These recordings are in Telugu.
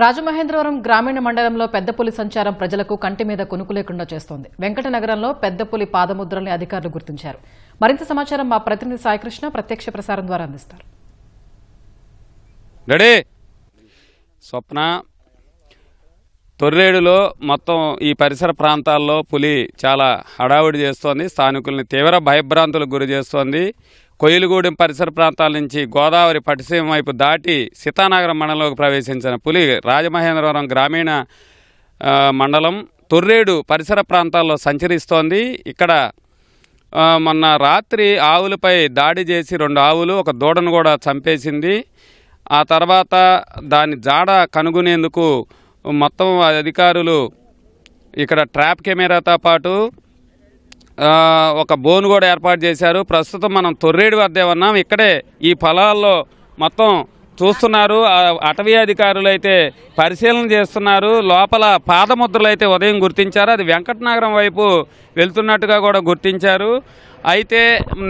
రాజమహేంద్రవరం గ్రామీణ మండలంలో పెద్దపులి సంచారం ప్రజలకు కంటి మీద కొనుకు లేకుండా చేస్తోంది. వెంకటనగరంలో పెద్దపులి పాదముద్రల్ని అధికారులు గుర్తించారు. మరింత సమాచారం మా ప్రతినిధి సాయికృష్ణ ప్రత్యక్ష ప్రసారం ద్వారా అందిస్తారు. స్వప్న తొర్రేడులో మొత్తం ఈ పరిసర ప్రాంతాల్లో పులి చాలా హడావుడి చేస్తోంది. స్థానికుల్ని తీవ్ర భయభ్రాంతులకు గురి చేస్తోంది. కొయ్యలగూడెం పరిసర ప్రాంతాల నుంచి గోదావరి పట్టిసీమ వైపు దాటి సీతానగరం మండలంలోకి ప్రవేశించిన పులి రాజమహేంద్రవరం గ్రామీణ మండలం తొర్రేడు పరిసర ప్రాంతాల్లో సంచరిస్తోంది. ఇక్కడ మొన్న రాత్రి ఆవులపై దాడి చేసి 2 ఆవులు ఒక దూడను కూడా చంపేసింది. ఆ తర్వాత దాని జాడ కనుగొనేందుకు మొత్తం అధికారులు ఇక్కడ ట్రాప్ కెమెరాతో పాటు ఒక బోన్ కూడా ఏర్పాటు చేశారు. ప్రస్తుతం మనం తొర్రేడు వద్దే ఉన్నాం. ఇక్కడే ఈ పొలాల్లో మొత్తం చూస్తున్నారు. అటవీ అధికారులు అయితే పరిశీలన చేస్తున్నారు. లోపల పాదముద్రలు అయితే ఉదయం గుర్తించారు. అది వెంకటనగరం వైపు వెళ్తున్నట్టుగా కూడా గుర్తించారు. అయితే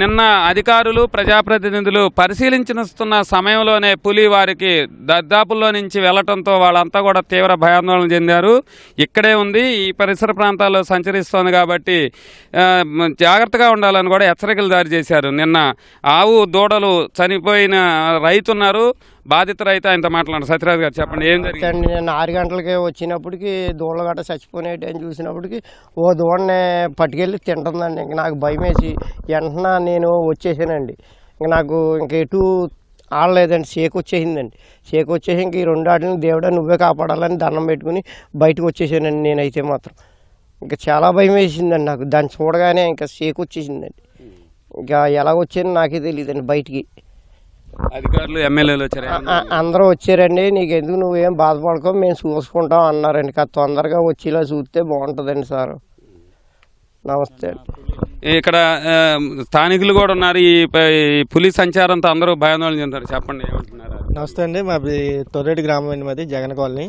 నిన్న అధికారులు ప్రజాప్రతినిధులు పరిశీలించిన సమయంలోనే పులి వారికి దర్దాపుల్లో నుంచి వెళ్లటంతో వాళ్ళంతా కూడా తీవ్ర భయాందోళన చెందారు. ఇక్కడే ఉంది, ఈ పరిసర ప్రాంతాల్లో సంచరిస్తోంది కాబట్టి జాగ్రత్తగా ఉండాలని కూడా హెచ్చరికలు జారీ చేశారు. నిన్న ఆవు దూడలు చనిపోయిన రైతున్నారు, బాధిత రైతు. ఆయనతో మాట్లాడారు. సత్యరాజు గారు చెప్పండి, ఏం జరిగింది? నేను 6 గంటలకి వచ్చినప్పటికి దూడలు గట్ట చచ్చిపోయినాయి అని చూసినప్పటికి ఓ దూడని పట్టుకెళ్ళి తింటుందండి. ఇంక నాకు భయం వేసి వెంటనే నేను వచ్చేసానండి. ఇంక నాకు ఎటు ఆడలేదండి, షేక్ వచ్చేసిందండి. షేక్ వచ్చేసి ఇంక ఈ 2 ఆటలను దేవుడా నువ్వే కాపాడాలని దండం పెట్టుకుని బయటకు వచ్చేసానండి. నేనైతే మాత్రం ఇంకా చాలా భయం వేసిందండి నాకు. దాన్ని చూడగానే ఇంకా షేక్ వచ్చేసిందండి. ఇంకా ఎలాగొచ్చానో నాకే తెలియదండి. బయటికి అధికారులు ఎమ్మెల్యేలు వచ్చారు, అందరూ వచ్చారండి. నీకెందుకు నువ్వేం బాధపడుకో, మేము చూసుకుంటాం అన్నారండి. తొందరగా వచ్చేలా చూస్తే బాగుంటుందండి సార్. నమస్తే అండి. ఇక్కడ స్థానికులు కూడా ఉన్నారు. ఈ పులి సంచారంతో అందరూ భయాందోళన చెందారు. చెప్పండి, ఏమంటున్నారు? నమస్తే అండి. మాది తొర్రేడు గ్రామం అండి, మాది జగన్ కాలనీ.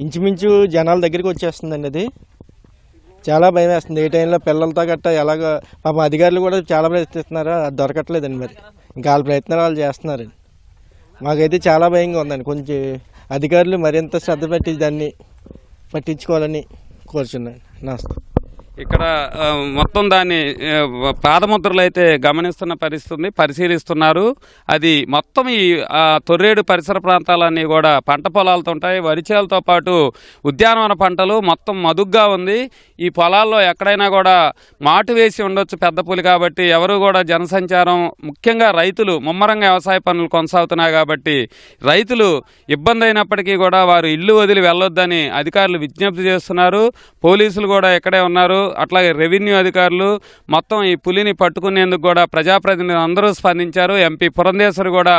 ఇంచుమించు జనాల దగ్గరికి వచ్చేస్తుందండి. అది చాలా భయం వేస్తుంది. ఏ టైంలో పిల్లలతో గట్టా ఎలాగో పాపం అధికారులు కూడా చాలా ప్రయత్నిస్తున్నారు, అది దొరకట్లేదండి. మరి ఇంకా వాళ్ళ ప్రయత్నాలు వాళ్ళు చేస్తున్నారండి. మాకైతే చాలా భయంగా ఉందండి. కొంచెం అధికారులు మరింత శ్రద్ధ పెట్టి దాన్ని పట్టించుకోవాలని కోరుచున్నాను. నమస్తే. ఇక్కడ మొత్తం దాన్ని పాదముద్రలు అయితే గమనిస్తున్న పరిస్థితి, పరిశీలిస్తున్నారు. అది మొత్తం ఈ తొర్రేడు పరిసర ప్రాంతాలన్నీ కూడా పంట పొలాలతో ఉంటాయి. వరిచేలతో పాటు ఉద్యానవన పంటలు మొత్తం మదుగ్గా ఉంది. ఈ పొలాల్లో ఎక్కడైనా కూడా మాటు వేసి ఉండొచ్చు పెద్ద పులి కాబట్టి ఎవరు కూడా జనసంచారం, ముఖ్యంగా రైతులు ముమ్మరంగా వ్యవసాయ పనులు కొనసాగుతున్నాయి కాబట్టి రైతులు ఇబ్బంది అయినప్పటికీ కూడా వారు ఇల్లు వదిలి వెళ్ళొద్దని అధికారులు విజ్ఞప్తి చేస్తున్నారు. పోలీసులు కూడా ఇక్కడే ఉన్నారు. అట్లాగే రెవెన్యూ అధికారులు మొత్తం ఈ పులిని పట్టుకునేందుకు కూడా ప్రజాప్రతినిధులు అందరూ స్పందించారు. ఎంపీ పురంధేశ్వరి కూడా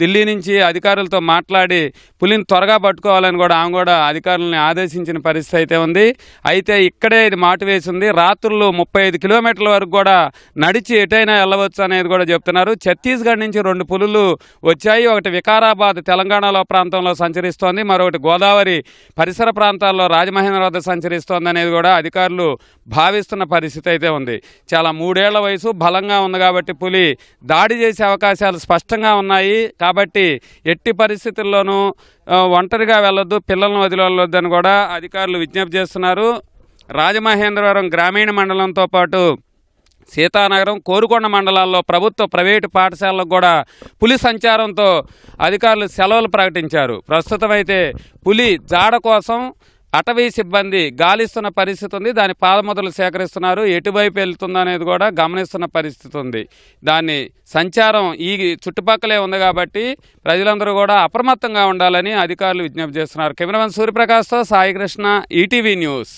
ఢిల్లీ నుంచి అధికారులతో మాట్లాడి పులిని త్వరగా పట్టుకోవాలని కూడా ఆమె కూడా అధికారులని ఆదేశించిన పరిస్థితి అయితే ఉంది. అయితే ఇక్కడే ఇది మాటు వేసింది. రాత్రులు 35 కిలోమీటర్ల వరకు కూడా నడిచి ఎటైనా వెళ్ళవచ్చు అనేది కూడా చెప్తున్నారు. ఛత్తీస్గఢ్ నుంచి 2 పులులు వచ్చాయి. ఒకటి వికారాబాద్ తెలంగాణలో ప్రాంతంలో సంచరిస్తోంది, మరొకటి గోదావరి పరిసర ప్రాంతాల్లో రాజమహేంద్ర వద్ద సంచరిస్తోంది అనేది కూడా అధికారులు భావిస్తున్న పరిస్థితి అయితే ఉంది. చాలా 3 ఏళ్ల వయసు, బలంగా ఉంది కాబట్టి పులి దాడి చేసే అవకాశాలు స్పష్టంగా ఉన్నాయి. కాబట్టి ఎట్టి పరిస్థితుల్లోనూ ఒంటరిగా వెళ్ళొద్దు, పిల్లలను వదిలి వెళ్ళొద్దని కూడా అధికారులు విజ్ఞప్తి చేస్తున్నారు. రాజమహేంద్రవరం గ్రామీణ మండలంతో పాటు సీతానగరం, కోరుకొండ మండలాల్లో ప్రభుత్వ ప్రైవేటు పాఠశాలలకు కూడా పులి సంచారంతో అధికారులు సెలవులు ప్రకటించారు. ప్రస్తుతం అయితే పులి జాడ కోసం అటవీ సిబ్బంది గాలిస్తున్న పరిస్థితి ఉంది. దాని పాదముద్రలు సేకరిస్తున్నారు. ఎటువైపు వెళ్తుందనేది కూడా గమనిస్తున్న పరిస్థితి ఉంది. దాన్ని సంచారం ఈ చుట్టుపక్కలే ఉంది కాబట్టి ప్రజలందరూ కూడా అప్రమత్తంగా ఉండాలని అధికారులు విజ్ఞప్తి చేస్తున్నారు. కెమెరామెన్ సూర్యప్రకాష్తో సాయికృష్ణ, ఈటీవీ న్యూస్.